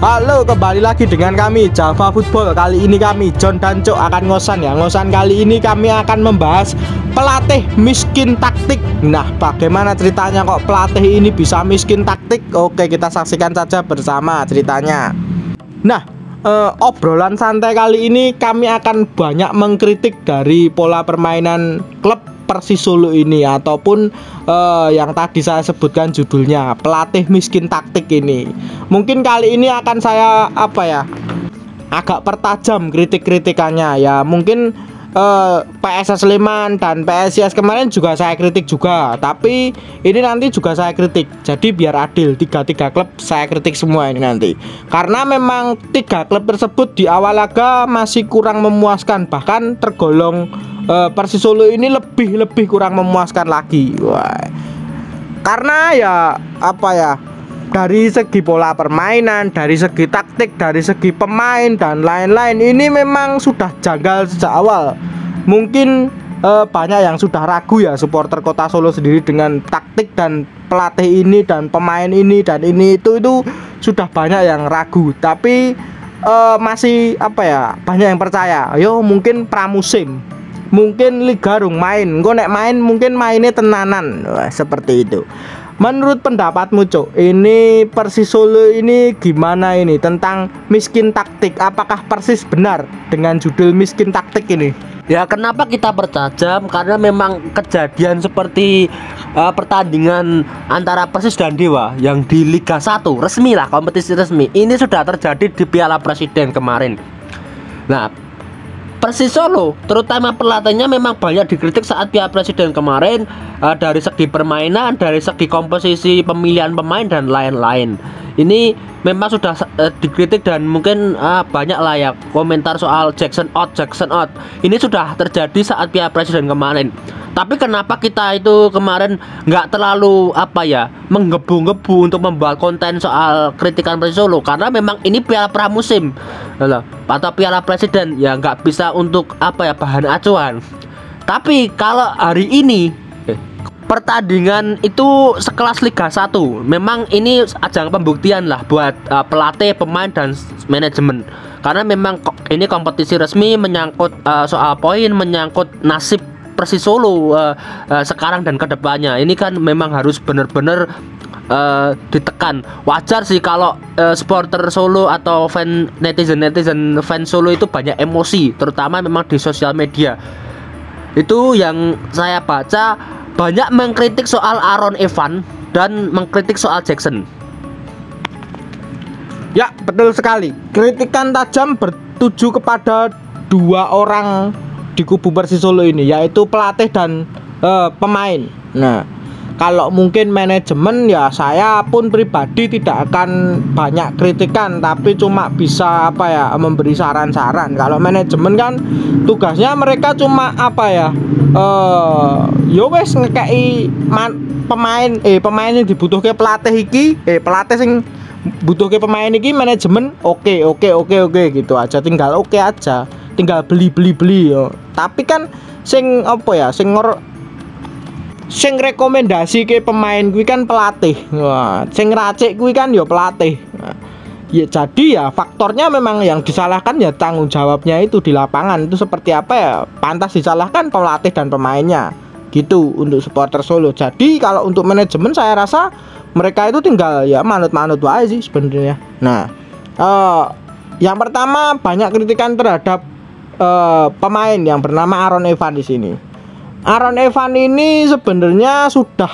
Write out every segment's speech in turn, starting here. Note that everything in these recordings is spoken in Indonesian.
Halo, kembali lagi dengan kami Java Football. Kali ini kami John dan Cok akan ngosan ya. Ngosan kali ini kami akan membahas pelatih miskin taktik. Nah, bagaimana ceritanya kok pelatih ini bisa miskin taktik? Oke, kita saksikan saja bersama ceritanya. Nah, obrolan santai kali ini kami akan banyak mengkritik dari pola permainan klub Persis Solo ini, ataupun yang tadi saya sebutkan judulnya pelatih miskin taktik ini. Mungkin kali ini akan saya agak pertajam kritik-kritikannya ya. Mungkin PSS Sleman dan PSIS kemarin juga saya kritik juga, tapi ini nanti juga saya kritik. Jadi biar adil, tiga klub saya kritik semua ini nanti. Karena memang tiga klub tersebut di awal laga masih kurang memuaskan, bahkan tergolong Persis Solo ini lebih kurang memuaskan lagi. Wah. Karena dari segi pola permainan, dari segi taktik, dari segi pemain dan lain-lain, ini memang sudah janggal sejak awal. Mungkin banyak yang sudah ragu ya, supporter Kota Solo sendiri dengan taktik dan pelatih ini dan pemain ini dan ini itu sudah banyak yang ragu. Tapi masih banyak yang percaya. Yo, mungkin pramusim, mungkin liga rung main, engko nek main mungkin mainnya tenanan. Wah, seperti itu. Menurut pendapatmu, Cok, ini Persis Solo ini gimana ini tentang miskin taktik? Apakah Persis benar dengan judul miskin taktik ini? Ya, kenapa kita bertajam? Karena memang kejadian seperti pertandingan antara Persis dan Dewa yang di Liga 1 resmi lah, kompetisi resmi, ini sudah terjadi di Piala Presiden kemarin. Nah, Persis Solo, terutama pelatihnya memang banyak dikritik saat Piala Presiden kemarin, dari segi permainan, dari segi komposisi pemilihan pemain dan lain-lain. Ini memang sudah dikritik dan mungkin banyak lah ya komentar soal Jackson out. Ini sudah terjadi saat Piala Presiden kemarin. Tapi kenapa kita itu kemarin nggak terlalu menggebu-gebu untuk membuat konten soal kritikan Persis Solo? Karena memang ini Piala Pramusim atau Piala Presiden, ya nggak bisa untuk bahan acuan. Tapi kalau hari ini pertandingan itu sekelas Liga 1, memang ini ajang pembuktian lah buat pelatih, pemain dan manajemen. Karena memang ini kompetisi resmi, menyangkut soal poin, menyangkut nasib Persis Solo sekarang dan kedepannya. Ini kan memang harus benar-benar ditekan. Wajar sih kalau supporter Solo atau netizen fan Solo itu banyak emosi, terutama memang di sosial media. Itu yang saya baca, banyak mengkritik soal Aaron Evan dan mengkritik soal Jackson. Ya, betul sekali. Kritikan tajam bertuju kepada dua orang di kubu Persis Solo ini, yaitu pelatih dan pemain. Nah, kalau mungkin manajemen, ya saya pun pribadi tidak akan banyak kritikan, tapi cuma bisa memberi saran-saran. Kalau manajemen kan tugasnya mereka cuma yo wes ngekei pemain yang dibutuhke pelatih iki, pelatih sing butuhke pemain iki, manajemen oke gitu aja, tinggal oke aja, tinggal beli yo. Tapi kan sing rekomendasi ke pemain kuwi kan pelatih. Wah, sing racik kuwi kan ya pelatih. Nah, ya jadi ya faktornya memang yang disalahkan ya tanggung jawabnya itu di lapangan itu seperti apa ya, pantas disalahkan pelatih dan pemainnya. Gitu untuk supporter Solo. Jadi kalau untuk manajemen saya rasa mereka itu tinggal ya manut-manut wae sih sebenarnya. Nah, yang pertama banyak kritikan terhadap pemain yang bernama Aaron Evan di sini. Aaron Evan ini sebenarnya sudah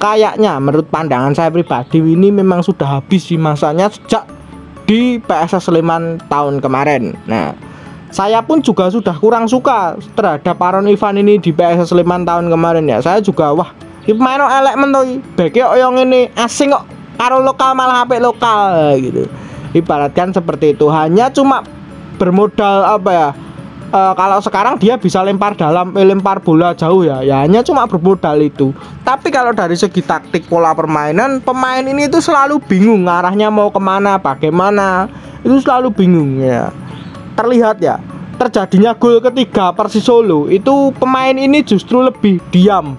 kayaknya menurut pandangan saya pribadi ini memang sudah habis di masanya sejak di PSS Sleman tahun kemarin. Nah, saya pun juga sudah kurang suka terhadap Aaron Evan ini di PSS Sleman tahun kemarin ya. Saya juga ini pemain elek mentoi, beke yang ini asing kok, karo lokal malah HP lokal gitu. Ibaratkan seperti itu, hanya cuma bermodal kalau sekarang dia bisa lempar dalam, lempar bola jauh ya hanya cuma bermodal itu. Tapi kalau dari segi taktik pola permainan, pemain ini itu selalu bingung arahnya mau kemana, bagaimana, itu selalu bingung ya. Terlihat ya, terjadinya gol ketiga Persis Solo itu pemain ini justru lebih diam,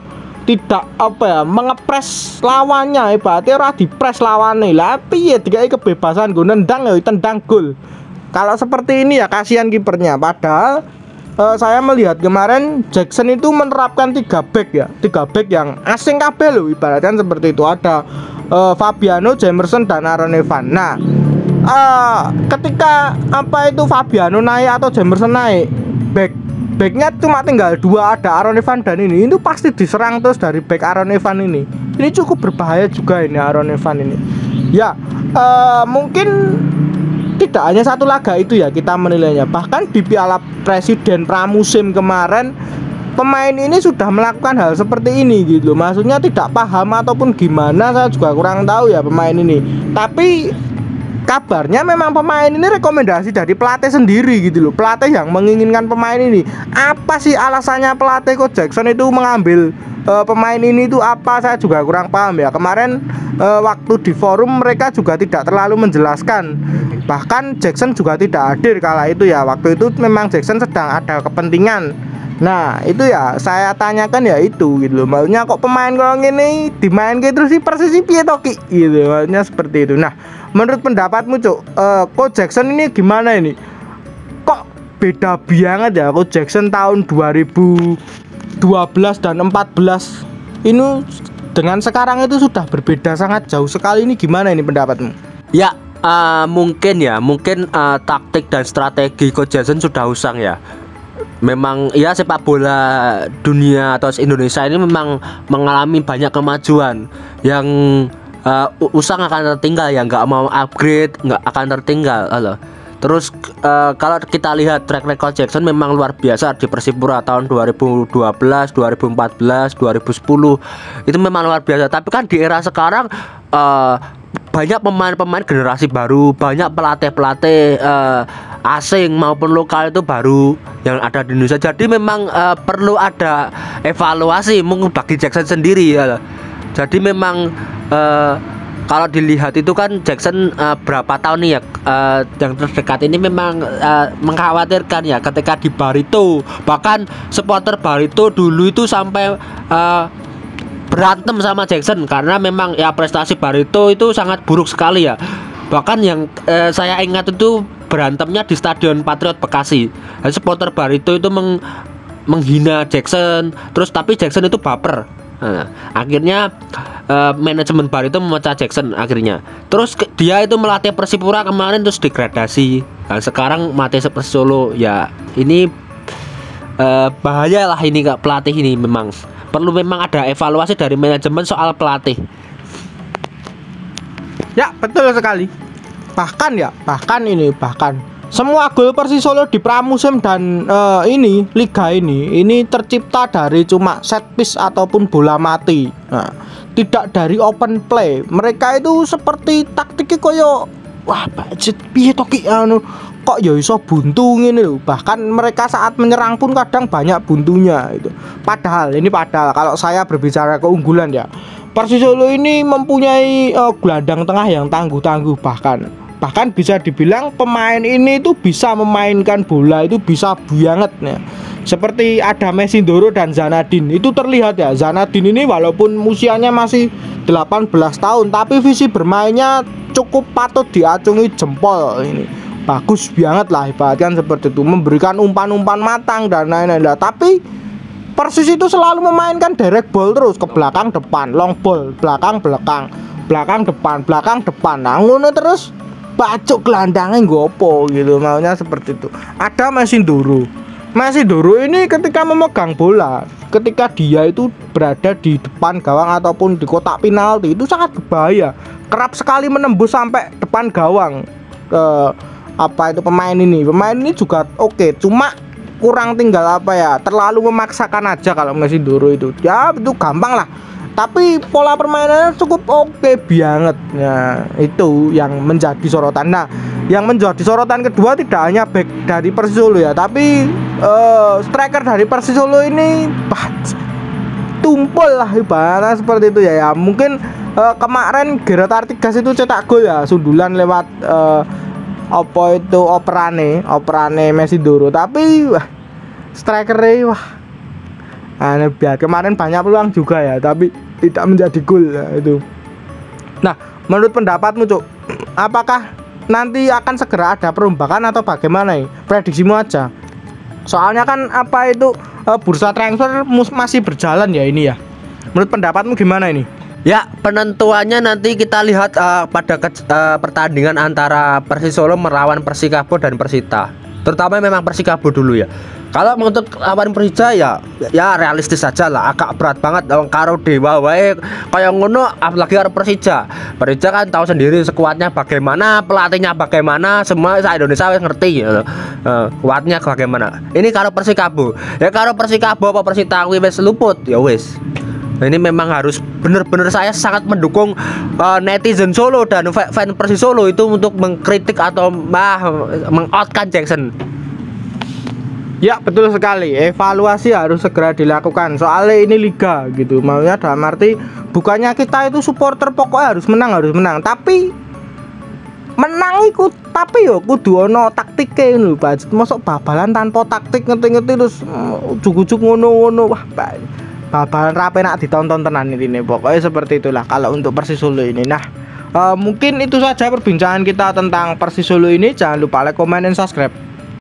tidak apa ya mengepres lawannya, ibaratnya ora dipres lawannya. Lah piye dikai kebebasan go nendang ya tendang gol. Kalau seperti ini ya kasihan kipernya. Padahal saya melihat kemarin Jackson itu menerapkan 3 back ya, 3 back yang asing kabeh loh, ibaratkan seperti itu. Ada Fabiano, Jamerson dan Aaron Evan. Nah, ketika apa itu Fabiano naik atau Jamerson naik, backnya cuma tinggal 2, ada Aaron Evan dan ini itu pasti diserang terus dari back Aaron Evan ini. Ini cukup berbahaya juga ini Aaron Evan ini. Ya, mungkin tidak hanya satu laga itu ya kita menilainya. Bahkan di Piala Presiden pramusim kemarin pemain ini sudah melakukan hal seperti ini gitu. Maksudnya tidak paham ataupun gimana, saya juga kurang tahu ya pemain ini. Tapi kabarnya memang pemain ini rekomendasi dari pelatih sendiri gitu loh. Pelatih yang menginginkan pemain ini. Apa sih alasannya pelatih Coach Jackson itu mengambil pemain ini itu apa, saya juga kurang paham ya. Kemarin waktu di forum mereka juga tidak terlalu menjelaskan. Bahkan Jackson juga tidak hadir kala itu ya. Waktu itu memang Jackson sedang ada kepentingan. Nah itu ya saya tanyakan ya itu gitu loh. Maksudnya kok pemain kalau gini dimainkan terus si Persisi piye toki gitu. Maksudnya seperti itu. Nah menurut pendapatmu Cuk, Coach Jackson ini gimana ini? Kok beda banget ya Coach Jackson tahun 2012 dan 14 ini dengan sekarang itu sudah berbeda sangat jauh sekali. Ini gimana ini pendapatmu? Ya, mungkin taktik dan strategi Coach Jackson sudah usang ya. Memang ya sepak bola dunia atau Indonesia ini memang mengalami banyak kemajuan yang usang akan tertinggal ya, nggak mau upgrade nggak akan tertinggal. Terus kalau kita lihat track record Jackson memang luar biasa di Persipura tahun 2012, 2014, 2010 itu memang luar biasa. Tapi kan di era sekarang banyak pemain-pemain generasi baru, banyak pelatih-pelatih asing maupun lokal itu baru yang ada di Indonesia. Jadi memang perlu ada evaluasi mungkin bagi Jackson sendiri ya. Jadi memang kalau dilihat itu kan Jackson berapa tahun nih ya yang terdekat ini memang mengkhawatirkan ya ketika di Barito. Bahkan supporter Barito dulu itu sampai berantem sama Jackson karena memang ya prestasi Barito itu sangat buruk sekali ya. Bahkan yang saya ingat itu berantemnya di Stadion Patriot Bekasi. Dan supporter Barito itu menghina Jackson, terus tapi Jackson itu baper. Nah, akhirnya manajemen Barito memecah Jackson akhirnya. Terus dia itu melatih Persipura kemarin terus degradasi. Nah, sekarang melatih Persis Solo ya. Ini bahaya lah ini Kak, pelatih ini memang perlu memang ada evaluasi dari manajemen soal pelatih. Ya betul sekali. Bahkan semua gol Persis Solo di pramusim dan ini liga ini tercipta dari cuma set piece ataupun bola mati. Nah, tidak dari open play. Mereka itu seperti taktiknya koyo wah budget piye toki anu kok ya iso buntu ngene lho. Bahkan mereka saat menyerang pun kadang banyak buntunya itu. Padahal kalau saya berbicara keunggulan ya, Persis Solo ini mempunyai gelandang tengah yang tangguh-tangguh, bahkan bisa dibilang pemain ini itu bisa memainkan bola itu bisa banget ya. Seperti ada Mesindoro dan Zanadin. Itu terlihat ya, Zanadin ini walaupun usianya masih 18 tahun tapi visi bermainnya cukup patut diacungi jempol ini. Bagus banget lah ibaratkan seperti itu, memberikan umpan-umpan matang dan lain-lain. Tapi Persis itu selalu memainkan direct ball terus ke belakang depan, long ball, belakang depan. Nah, ngono terus bacok gelandangnya gopo gitu, maunya seperti itu. Ada Mesindoro ini ketika memegang bola, ketika dia itu berada di depan gawang ataupun di kotak penalti itu sangat berbahaya, kerap sekali menembus sampai depan gawang. Pemain ini juga oke, cuma kurang tinggal terlalu memaksakan aja kalau Mesindoro itu. Ya itu gampang lah. Tapi pola permainannya cukup oke banget. Nah, itu yang menjadi sorotan. Nah, yang menjadi sorotan kedua tidak hanya back dari Persis Solo ya, tapi striker dari Persis Solo ini tumpul lah ibaratnya seperti itu ya. Mungkin kemarin Gerard Artigas itu cetak gol ya, sundulan lewat operane Mesindoro. Tapi strikernya Nah, biar kemarin banyak peluang juga ya, tapi tidak menjadi gol ya, itu. Nah, menurut pendapatmu, Cuk, apakah nanti akan segera ada perombakan atau bagaimana nih? Prediksimu aja. Soalnya kan apa itu bursa transfer masih berjalan ya ini ya. Menurut pendapatmu gimana ini? Ya, penentuannya nanti kita lihat pada pertandingan antara Persis Solo melawan Persikabo dan Persita. Terutama memang Persikabo dulu ya. Kalau untuk lawan Persija ya realistis saja lah, agak berat banget wong karo Dewa wae kaya ngono, apalagi karo Persija. Persija kan tahu sendiri sekuatnya bagaimana, pelatihnya bagaimana, semua Indonesia wis ngerti gitu. Kuatnya bagaimana. Ini karo Persikabo. Ya karo Persikabo apa Persita kuwi wis luput ya wis. Ini memang harus benar-benar, saya sangat mendukung netizen Solo dan fan Persis Solo itu untuk mengkritik atau mengoutkan Jackson. Ya betul sekali, evaluasi harus segera dilakukan. Soalnya ini liga gitu, maunya dalam arti bukannya kita itu supporter pokoknya harus menang, tapi menang ikut, tapi yo kudu ono taktike lho, Pak. Mosok babalan tanpa taktik ngerti-ngerti terus ujug-ujug ngono-ngono, wah babalan rapi nak ditonton tenan ini. Pokoknya seperti itulah kalau untuk Persis Solo ini. Nah, mungkin itu saja perbincangan kita tentang Persis Solo ini. Jangan lupa like, comment, dan subscribe.